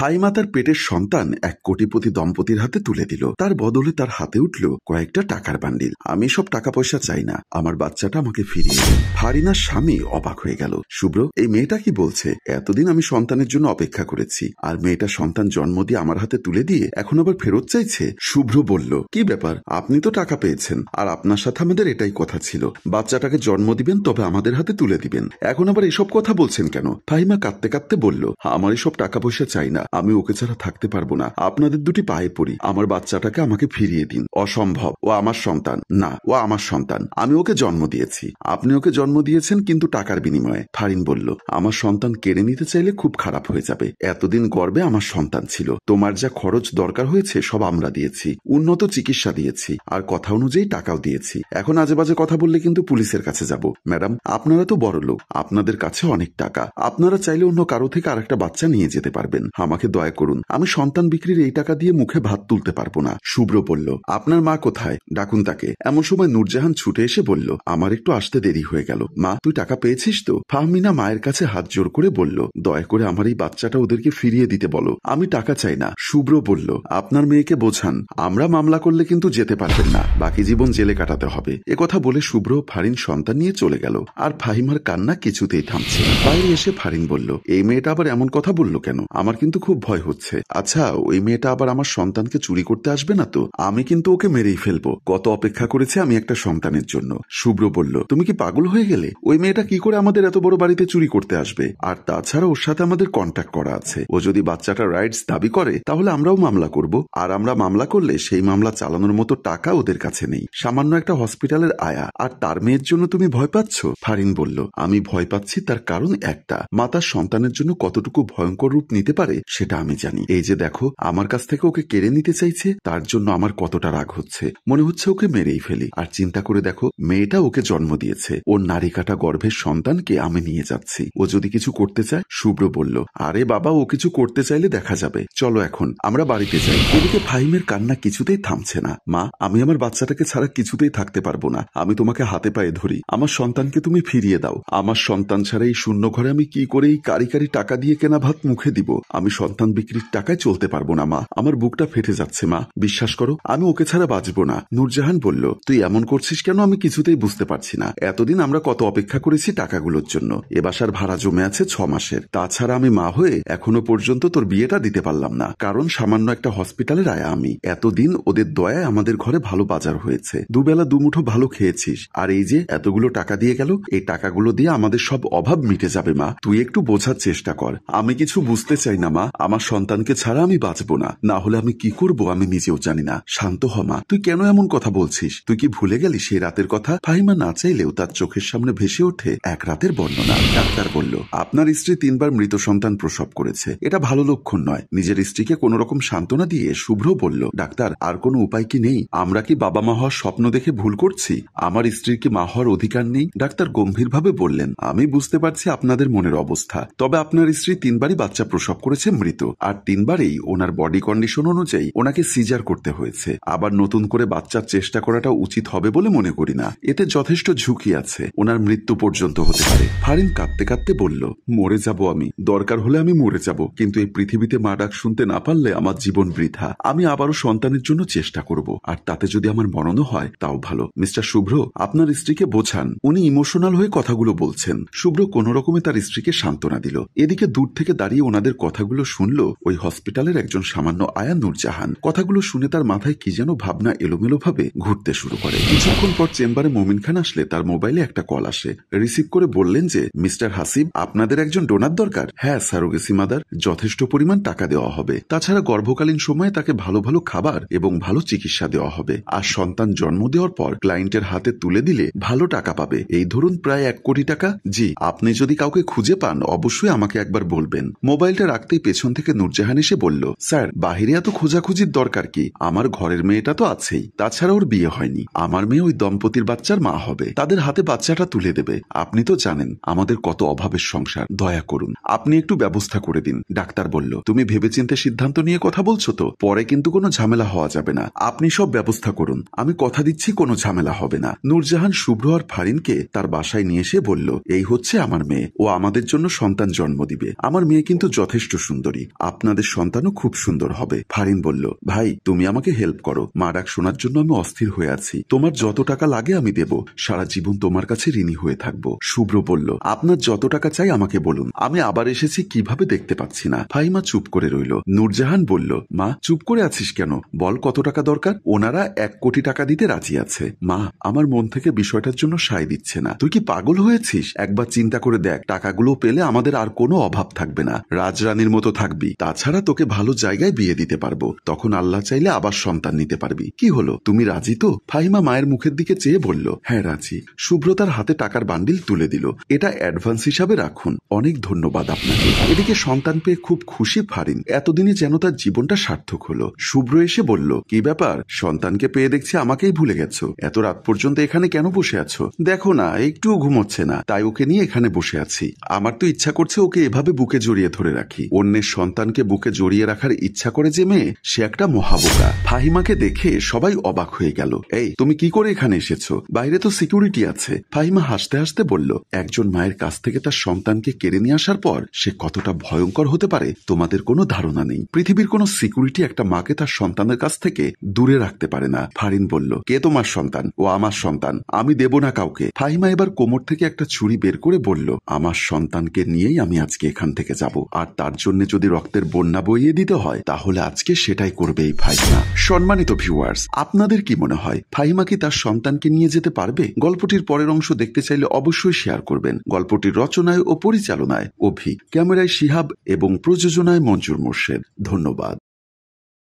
ফাহিমা তার পেটের সন্তান এক কোটিপতি দম্পতির হাতে তুলে দিল। তার বদলে তার হাতে উঠল কয়েকটা টাকার বান্ডিল। আমি সব টাকা পয়সা চাই না, আমার বাচ্চাটা আমাকে ফিরিয়ে দিন। ফারিনার স্বামী অবাক হয়ে গেল। শুভ্র, এই মেয়েটা কি বলছে? এতদিন আমি সন্তানের জন্য অপেক্ষা করেছি, আর মেয়েটা সন্তান জন্ম দিয়ে আমার হাতে তুলে দিয়ে এখন আবার ফেরত চাইছে? শুভ্র বলল, কি ব্যাপার? আপনি তো টাকা পেয়েছেন, আর আপনার সাথে আমাদের এটাই কথা ছিল, বাচ্চাটাকে জন্ম দিবেন তবে আমাদের হাতে তুলে দিবেন। এখন আবার এসব কথা বলছেন কেন? ফাহিমা কাঁদতে কাঁদতে বলল, আমার এসব টাকা পয়সা চাই না, আমি ওকে ছাড়া থাকতে পারবো না। আপনাদের দুটি পায়ে পড়ি, আমার বাচ্চাটাকে আমাকে ফিরিয়ে দিন। অসম্ভব, ও আমার সন্তান না, ও আমার সন্তান। আমি ওকে জন্ম দিয়েছি। আপনি ওকে জন্ম দিয়েছেন কিন্তু টাকার বিনিময়ে। ফারিন বলল, আমার সন্তান কেড়ে নিতে চাইলে খুব খারাপ হয়ে যাবে। এতদিন গর্বে আমার সন্তান ছিল, তোমার যা খরচ দরকার হয়েছে সব আমরা দিয়েছি, উন্নত চিকিৎসা দিয়েছি, আর কথা অনুযায়ী টাকাও দিয়েছি। এখন আজে বাজে কথা বললে কিন্তু পুলিশের কাছে যাব। ম্যাডাম, আপনারা তো বড় লোক, আপনাদের কাছে অনেক টাকা, আপনারা চাইলে অন্য কারো থেকে আরেকটা বাচ্চা নিয়ে যেতে পারবেন। আমাকে দয়া করুন, আমি সন্তান বিক্রির এই টাকা দিয়ে মুখে ভাত তুলতে পারবো না। শুভ্র বলল, আপনার মা কোথায়? ডাকুন তাকে। এমন সময় নূরজাহান ছুটে এসে বলল, আমার একটু আসতে দেরি হয়ে গেল। মা, তুই টাকা পেয়েছিস তো? ফাহমিনা মায়ের কাছে হাত জোর করে বলল, দয়া করে আমার এই বাচ্চাটা ওদেরকে ফিরিয়ে দিতে বলো, আমি টাকা চাই না। শুভ্র বলল, আপনার মেয়েকে বোঝান, আমরা মামলা করলে কিন্তু যেতে পারবেন না, বাকি জীবন জেলে কাটাতে হবে। একথা বলে শুভ্র ফারিন সন্তান নিয়ে চলে গেল, আর ফাহিমার কান্না কিছুতেই থামছে। বাইরে এসে ফারিন বলল, এই মেয়েটা আবার এমন কথা বলল কেন? আমার কিন্তু খুব ভয় হচ্ছে। আচ্ছা, ওই মেয়েটা আবার আমার সন্তানকে চুরি করতে আসবে না তো? আমি কিন্তু ওকে মেরেই ফেলবো। কত অপেক্ষা করেছে আমি একটা সন্তানের জন্য। শুভ্র বলল, তুমি কি পাগল হয়ে গেলে? ওই মেয়েটা কি করে আমাদের এত বড় বাড়িতে চুরি করতে আসবে? আর তাছাড়া ওর সাথে আমাদের কন্ট্যাক্ট করা আছে। ও যদি বাচ্চাটা রাইটস দাবি করে তাহলে আমরাও মামলা করব, আর আমরা মামলা করলে সেই মামলা চালানোর মতো টাকা ওদের কাছে নেই। সামান্য একটা হসপিটালের আয়া, আর তার মেয়ের জন্য তুমি ভয় পাচ্ছ? ফারিন বলল, আমি ভয় পাচ্ছি তার কারণ একটা, মা তার সন্তানের জন্য কতটুকু ভয়ঙ্কর রূপ নিতে পারে সেটা আমি জানি। এই যে দেখো, আমার কাছ থেকে ওকে কেড়ে নিতে চাইছে, তার জন্য আমার কতটা রাগ হচ্ছে। মনে হচ্ছে ওকে মেরেই ফেলি। আর চিন্তা করে দেখো, মেয়েটা ওকে জন্ম দিয়েছে, ওর নারী কাটা গর্ভের সন্তানকে আমি নিয়ে যাচ্ছি। ও যদি কিছু করতে চায়? শুভ্র বলল, আরে বাবা, ও কিছু করতে চাইলে দেখা যাবে, চলো এখন আমরা বাড়িতে যাই। এদিকে ফাহিমের কান্না কিছুতেই থামছে না। মা, আমি আমার বাচ্চাটাকে ছাড়া কিছুতেই থাকতে পারবো না। আমি তোমাকে হাতে পায়ে ধরি, আমার সন্তানকে তুমি ফিরিয়ে দাও। আমার সন্তান ছাড়া এই শূন্য ঘরে আমি কি করে এই কারি কারি টাকা দিয়ে কেনা ভাত মুখে দিব? আমি সন্তান বিক্রির টাকায় চলতে পারবো না মা, আমার বুকটা ফেটে যাচ্ছে মা, বিশ্বাস করো আমি ওকে ছাড়া বাঁচবো না। নূরজাহান বলল, তুই এমন করছিস কেন আমি কিছুতেই বুঝতে পারছি না। এতদিন আমরা কত অপেক্ষা করেছি টাকাগুলোর জন্য। এ বাসার ভাড়া জমে আছে 6 মাসের। তাছাড়া আমি মা হয়ে এখনো পর্যন্ত তোর বিয়েটা দিতে পারলাম না, কারণ সামান্য একটা হসপিটালের আয়া আমি। এতদিন ওদের দয়ায় আমাদের ঘরে ভালো বাজার হয়েছে, দুবেলা দুমুঠো ভালো খেয়েছিস, আর এই যে এতগুলো টাকা দিয়ে গেল, এই টাকাগুলো দিয়ে আমাদের সব অভাব মিটে যাবে মা, তুই একটু বোঝার চেষ্টা কর। আমি কিছু বুঝতে চাই না মা, আমার সন্তানকে ছাড়া আমি বাঁচবো না, না হলে আমি কি করব আমি নিজেও জানি না। শান্ত হ মা, তুই কেন এমন কথা বলছিস? তুই কি ভুলে গেলি সেই রাতের কথা? ফাহিমা না চাইলেও তার চোখের সামনে ভেসে ওঠে এক রাতের বর্ণনা। ডাক্তার বলল, আপনার স্ত্রী 3 বার মৃত সন্তান প্রসব করেছে, এটা ভালো লক্ষণ নয়। নিজের স্ত্রীকে কোন রকম সান্ত্বনা দিয়ে শুভ্র বলল, ডাক্তার, আর কোনো উপায় কি নেই? আমরা কি বাবা মা হওয়ার স্বপ্ন দেখে ভুল করছি? আমার স্ত্রীর কি মা হওয়ার অধিকার নেই? ডাক্তার গম্ভীরভাবে বললেন, আমি বুঝতে পারছি আপনাদের মনের অবস্থা, তবে আপনার স্ত্রী 3 বারই বাচ্চা প্রসব করেছে মৃত, আর 3 বারেই ওনার বডি কন্ডিশন অনুযায়ী ওনাকে সিজার করতে হয়েছে। আবার নতুন করে বাচ্চার চেষ্টা করাটা উচিত হবে বলে মনে করি না, এতে যথেষ্ট ঝুঁকি আছে, ওনার মৃত্যু পর্যন্ত হতে পারে। ফারিন কাঁদতে কাঁদতে বলল, মরে যাব আমি, দরকার হলে আমি মরে যাব, কিন্তু এই পৃথিবীতে মা ডাক শুনতে না পারলে আমার জীবন বৃথা। আমি আবারও সন্তানের জন্য চেষ্টা করব, আর তাতে যদি আমার মরণও হয় তাও ভালো। মিস্টার শুভ্র, আপনার স্ত্রীকে বোঝান, উনি ইমোশনাল হয়ে কথাগুলো বলছেন। শুভ্র কোন রকমে তার স্ত্রীকে সান্ত্বনা দিল। এদিকে দূর থেকে দাঁড়িয়ে ওনাদের কথাগুলো শুনল ওই হসপিটালের একজন সামান্য আয়া নূরজাহান। কথাগুলো শুনে তার মাথায় কি যেন ভাবনা এলোমেলো ভাবে ঘুরতে শুরু করে। কিছুক্ষণ পর চেম্বারে মমিন খান আসলে তার মোবাইলে একটা কল আসে। রিসিভ করে বললেন যে, মিস্টার হাসিব, আপনাদের একজন ডোনার দরকার। হ্যাঁ, সারোগেসি মাদার, যথেষ্ট পরিমাণ টাকা দেওয়া হবে। তাছাড়া গর্ভকালীন সময়ে তাকে ভালো ভালো খাবার এবং ভালো চিকিৎসা দেওয়া হবে, আর সন্তান জন্ম দেওয়ার পর ক্লায়েন্টের হাতে তুলে দিলে ভালো টাকা পাবে। এই ধরুন প্রায় 1 কোটি টাকা। জি, আপনি যদি কাউকে খুঁজে পান অবশ্যই আমাকে একবার বলবেন। মোবাইলটা রাখতেই পেছন থেকে নূরজাহান এসে বলল, স্যার, বাহিরে এত খোঁজাখুঁজির দরকার কি? আমার ঘরের মেয়েটা তো আছেই, তাছাড়া ওর বিয়ে হয়নি। আমার মেয়ে ওই দম্পতির বাচ্চার মা হবে, তাদের হাতে বাচ্চাটা তুলে দেবে। আপনি তো জানেন আমাদের কত অভাবের সংসার, দয়া করুন আপনি একটু ব্যবস্থা করে দিন। ডাক্তার বলল, তুমি ভেবেচিন্তে সিদ্ধান্ত নিয়ে কথা বলছো তো? পরে কিন্তু কোনো ঝামেলা হওয়া যাবে না, আপনি সব ব্যবস্থা করুন, আমি কথা দিচ্ছি কোনো ঝামেলা হবে না। নূরজাহান শুভ্র আর ফারিনকে তার বাসায় নিয়ে এসে বলল, এই হচ্ছে আমার মেয়ে, ও আমাদের জন্য সন্তান জন্ম দিবে। আমার মেয়ে কিন্তু যথেষ্ট সুন্দরী। সুন্দরী, আপনাদের সন্তানও খুব সুন্দর হবে। ফারিন বলল, ভাই তুমি আমাকে হেল্প করো, মা ডাক শোনার জন্য আমি অস্থির হয়ে আছি। তোমার যত টাকা লাগে আমি দেব, সারা জীবন তোমার কাছে ঋণী হয়ে থাকবো। শুভ্র বলল, আপনার যত টাকা চাই আমাকে বলুন, আমি আবার এসেছি কিভাবে দেখতে পাচ্ছি না। ফাহিমা চুপ করে রইল। নূরজাহান বলল, মা চুপ করে আছিস কেন, বল কত টাকা দরকার। ওনারা 1 কোটি টাকা দিতে রাজি আছে। মা, আমার মন থেকে বিষয়টার জন্য সায় দিচ্ছে না। তুই কি পাগল হয়েছিস? একবার চিন্তা করে দেখ, টাকাগুলো পেলে আমাদের আর কোনো অভাব থাকবে না, রাজরানীর মতো থাকবি। তাছাড়া তোকে ভালো জায়গায় বিয়ে দিতে পারবো, তখন আল্লাহ চাইলে আবার সন্তান নিতে পারবি। কি হলো, তুমি রাজি তো? ফাহিমা মায়ের মুখের দিকে চেয়ে বলল, হ্যাঁ রাজি। শুভ্র তার হাতে টাকার বান্ডিল তুলে দিল। এটা অ্যাডভান্স হিসাবে রাখুন, অনেক ধন্যবাদ আপনাকে। এদিকে সন্তান পেয়ে খুব খুশি ফারিন, এতদিনে যেন তার জীবনটা সার্থক হলো। শুভ্র এসে বলল, কি ব্যাপার, সন্তানকে পেয়ে দেখছি আমাকেই ভুলে গেছো, এত রাত পর্যন্ত এখানে কেন বসে আছো? দেখো না একটুও ঘুমোচ্ছে না, তাই ওকে নিয়ে এখানে বসে আছি। আমার তো ইচ্ছা করছে ওকে এভাবে বুকে জড়িয়ে ধরে রাখি। অন্যের সন্তানকে বুকে জড়িয়ে রাখার ইচ্ছা করে যে মেয়ে, সে একটা মহাবোকা। ফাহিমাকে দেখে সবাই অবাক হয়ে গেল। এই তুমি কি করে এখানে এসেছো? বাইরে তো সিকিউরিটি আছে। ফাহিমা হাসতে হাসতে বলল, একজন মায়ের কাছ থেকে তার সন্তানকে কেড়ে নিয়ে আসার পর সে কতটা ভয়ঙ্কর হতে পারে তোমাদের কোনো ধারণা নেই। পৃথিবীর কোনো সিকিউরিটি একটা মাকে তার সন্তানের কাছ থেকে দূরে রাখতে পারে না। ফারিন বলল, কে তোমার সন্তান? ও আমার সন্তান, আমি দেব না কাউকে। ফাহিমা এবার কোমর থেকে একটা ছুরি বের করে বলল, আমার সন্তানকে নিয়েই আমি আজকে এখান থেকে যাব, আর তার জন্য যদি রক্তের বন্যা বইয়ে দিতে হয় তাহলে আজকে সেটাই করবে এই ফাহিমা। সম্মানিত ভিউয়ার্স, আপনাদের কি মনে হয় ফাহিমা কি তার সন্তানকে নিয়ে যেতে পারবে? গল্পটির পরের অংশ দেখতে চাইলে অবশ্যই শেয়ার করবেন। গল্পটির রচনায় ও পরিচালনায় অভি, ক্যামেরায় শিহাব এবং প্রযোজনায় মঞ্জুর মোর্শেদ। ধন্যবাদ।